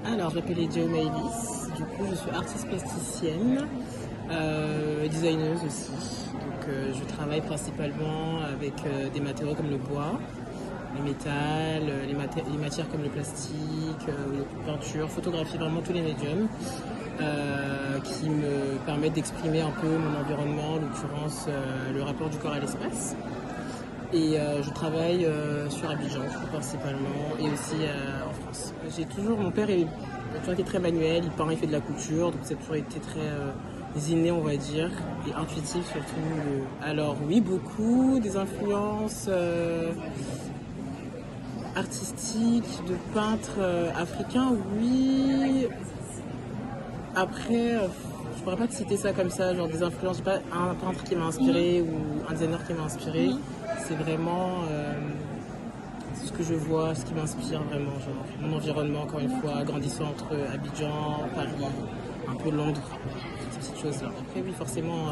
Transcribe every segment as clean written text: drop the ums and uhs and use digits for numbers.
Alors, je m'appelle Edio Maëlys, du coup je suis artiste plasticienne, designeuse aussi. Donc je travaille principalement avec des matériaux comme le bois, le métal, les matières comme le plastique, la peinture, photographie, vraiment tous les médiums qui me permettent d'exprimer un peu mon environnement, en l'occurrence le rapport du corps à l'espace. Et je travaille sur Abidjan principalement et aussi en France. Mon père a toujours été très manuel, il peint, il fait de la couture, donc ça a toujours été très inné on va dire, et intuitif surtout. Alors oui, beaucoup, des influences artistiques, de peintres africains, oui. Après, je pourrais pas te citer ça comme ça, genre des influences, je sais pas un peintre qui m'a inspiré ou un designer qui m'a inspiré. C'est vraiment ce que je vois, ce qui m'inspire vraiment, genre mon environnement, encore une fois, grandissant entre Abidjan, Paris, un peu Londres, toutes ces petites choses-là. Après, oui, forcément,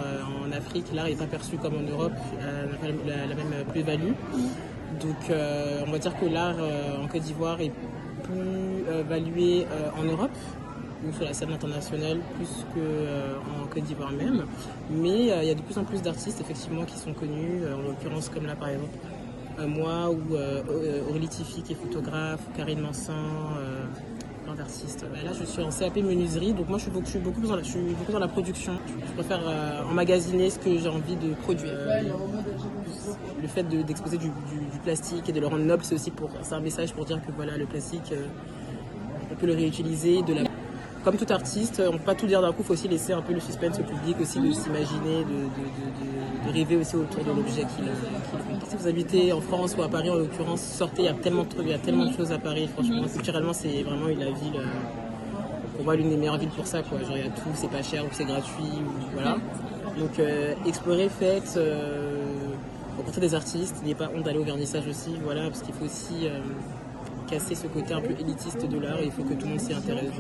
en Afrique, l'art n'est pas perçu comme en Europe, n'a pas la même plus-value. Donc, on va dire que l'art en Côte d'Ivoire est plus valué en Europe ou sur la scène internationale plus qu'en Côte d'Ivoire même. Mais il y a de plus en plus d'artistes effectivement qui sont connus, en l'occurrence comme là par exemple moi ou Aurélie Tifi qui est photographe, ou Karine Mansan, plein d'artistes. Là je suis en CAP menuiserie, donc moi je suis beaucoup dans la production. Je préfère emmagasiner ce que j'ai envie de produire. Le fait d'exposer du plastique et de le rendre noble, c'est un message pour dire que voilà, le plastique, on peut le réutiliser. Comme tout artiste, on ne peut pas tout dire d'un coup, il faut aussi laisser un peu le suspense au public, aussi de s'imaginer, de rêver aussi autour de l'objet qu'il fait. Si vous habitez en France ou à Paris en l'occurrence, sortez, il y a tellement de trucs, il y a tellement de choses à Paris, franchement. Culturellement, c'est vraiment la ville, pour moi, l'une des meilleures villes pour ça, quoi. Genre, il y a tout, c'est pas cher ou c'est gratuit, voilà. Donc, explorer, faites, rencontrer des artistes, n'ayez pas honte d'aller au vernissage aussi, voilà, parce qu'il faut aussi casser ce côté un peu élitiste de l'art et il faut que tout le monde s'y intéresse.